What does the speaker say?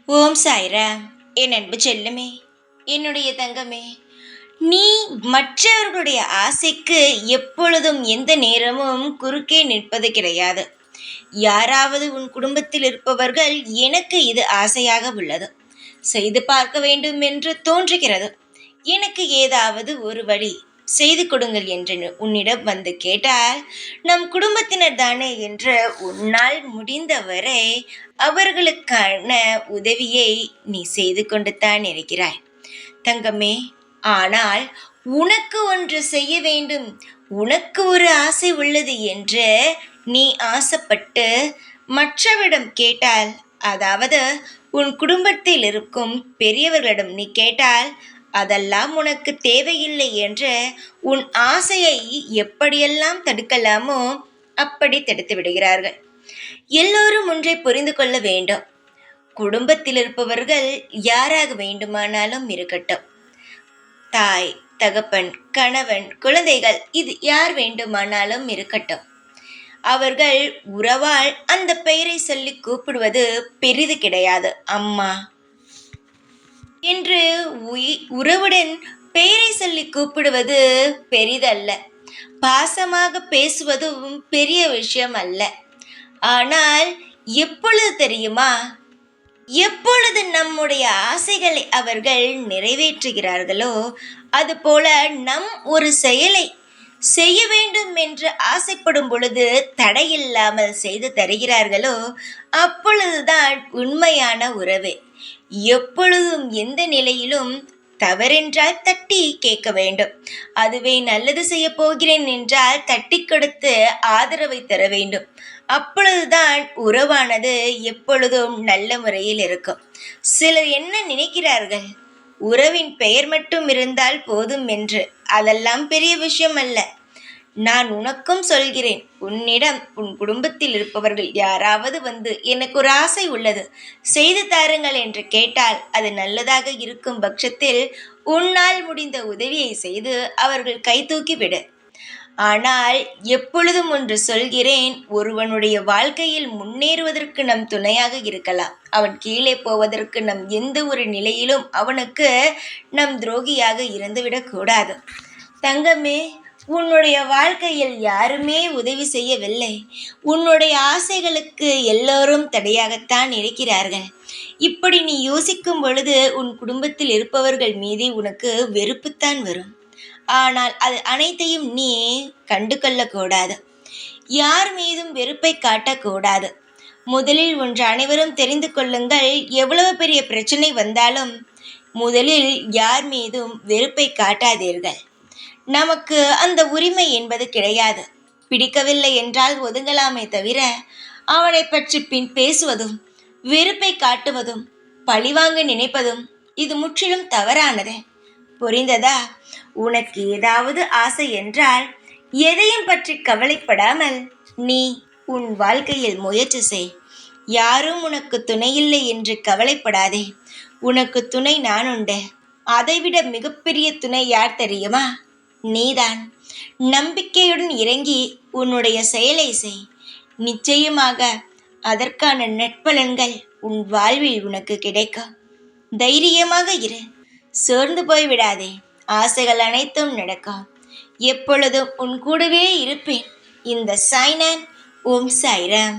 ஓம் சாய்ராம். என் அன்பு செல்லுமே, என்னுடைய தங்கமே, நீ மற்றவர்களுடைய ஆசைக்கு எப்பொழுதும் எந்த நேரமும் குறுக்கே நிற்பது கிடையாது. யாராவது உன் குடும்பத்தில் இருப்பவர்கள் எனக்கு இது ஆசையாக உள்ளது, செய்து பார்க்க வேண்டும் என்று தோன்றுகிறது, எனக்கு ஏதாவது ஒரு வழி செய்து கொடுங்கள் என்று உன்னிடம் வந்து கேட்டால், நம் குடும்பத்தினர் தானே என்று உன்னால் முடிந்தவரை அவர்களுக்கான உதவியை நீ செய்து கொண்டு தான் இருக்கிறாய் தங்கமே. ஆனால் உனக்கு ஒன்று செய்ய வேண்டும், உனக்கு ஒரு ஆசை உள்ளது என்று நீ ஆசைப்பட்டு மற்றவரிடம் கேட்டால், அதாவது உன் குடும்பத்தில் இருக்கும் பெரியவர்களிடம் நீ கேட்டால், அதெல்லாம் உனக்கு தேவையில்லை என்று உன் ஆசையை எப்படியெல்லாம் தடுக்கலாமோ அப்படி தடுத்து விடுகிறார்கள். எல்லோரும் ஒன்றை புரிந்து கொள்ள வேண்டும். குடும்பத்தில் இருப்பவர்கள் யாராக வேண்டுமானாலும் இருக்கட்டும், தாய், தகப்பன், கணவன், குழந்தைகள், இது யார் வேண்டுமானாலும் இருக்கட்டும், அவர்கள் உறவால் அந்த பெயரை சொல்லி கூப்பிடுவது பெரிது கிடையாது. அம்மா என்று உறவுடன் பெயரை சொல்லி கூப்பிடுவது பெரிதல்ல. பாசமாக பேசுவதும் பெரிய விஷயம் அல்ல. ஆனால் எப்பொழுது தெரியுமா, எப்பொழுது நம்முடைய ஆசைகளை அவர்கள் நிறைவேற்றுகிறார்களோ, அதுபோல நம் ஒரு செயலை செய்ய வேண்டும் என்று ஆசைப்படும் பொழுது தடையில்லாமல் செய்து தருகிறார்களோ, அப்பொழுதுதான் உண்மையான உறவு. எப்பொழுதும் எந்த நிலையிலும் தவறென்றால் தட்டி கேட்க வேண்டும். அதுவே நல்லது செய்ய போகிறேன் என்றால் தட்டி கொடுத்து ஆதரவை தர வேண்டும். அப்பொழுதுதான் உறவானது எப்பொழுதும் நல்ல முறையில் இருக்கும். சிலர் என்ன நினைக்கிறார்கள், உறவின் பெயர் மட்டும் இருந்தால் போதும் என்று. அதெல்லாம் பெரிய விஷயம் அல்ல. நான் உனக்கும் சொல்கிறேன், உன்னிடம் உன் குடும்பத்தில் இருப்பவர்கள் யாராவது வந்து எனக்கு ஒரு ஆசை உள்ளது, செய்து தாருங்கள் என்று கேட்டால், அது நல்லதாக இருக்கும் பட்சத்தில் உன்னால் முடிந்த உதவியை செய்து அவர்கள் கை தூக்கிவிடு. ஆனால் எப்பொழுதும் ஒன்று சொல்கிறேன், ஒருவனுடைய வாழ்க்கையில் முன்னேறுவதற்கு நம் துணையாக இருக்கலாம், அவன் கீழே போவதற்கு நம் எந்த ஒரு நிலையிலும் அவனுக்கு நம் துரோகியாக இருந்துவிடக்கூடாது. தங்கமே, உன்னுடைய வாழ்க்கையில் யாருமே உதவி செய்யவில்லை. உன்னுடைய ஆசைகளுக்கு எல்லோரும் தடையாகத்தான் இருக்கிறார்கள். இப்படி நீ யோசிக்கும் பொழுது உன் குடும்பத்தில் இருப்பவர்கள் மீது உனக்கு வெறுப்புத்தான் வரும். ஆனால் அது அனைத்தையும் நீ கண்டு கொள்ளக்கூடாது. யார் மீதும் வெறுப்பை காட்டக்கூடாது. முதலில் ஒன்று அனைவரும் தெரிந்து கொள்ளுங்கள், எவ்வளவு பெரிய பிரச்சனை வந்தாலும் முதலில் யார் மீதும் வெறுப்பை காட்டாதீர்கள். நமக்கு அந்த உரிமை என்பது கிடையாது. பிடிக்கவில்லை என்றால் ஒதுங்கலாமே தவிர, அவனை பற்றி பின் பேசுவதும் வெறுப்பை காட்டுவதும் பழிவாங்க நினைப்பதும் இது முற்றிலும் தவறானது. புரிந்ததா? உனக்கு ஏதாவது ஆசை என்றால் எதையும் பற்றி கவலைப்படாமல் நீ உன் வாழ்க்கையில் முயற்சி செய். யாரும் உனக்கு துணையில்லை என்று கவலைப்படாதே. உனக்கு துணை நான் உண்டு. அதைவிட மிகப்பெரிய துணை யார் தெரியுமா? நீதான். நம்பிக்கையுடன் இறங்கி உன்னுடைய செயலை செய். நிச்சயமாக அதற்கான நற்பலன்கள் உன் வாழ்வில் உனக்கு கிடைக்கும். தைரியமாக இரு, சோர்ந்து போய்விடாதே. ஆசைகள் அனைத்தும் நடக்கும். எப்பொழுதும் உன் கூடவே இருப்பேன். இந்த சாய்நான். ஓம் சாய்ராம்.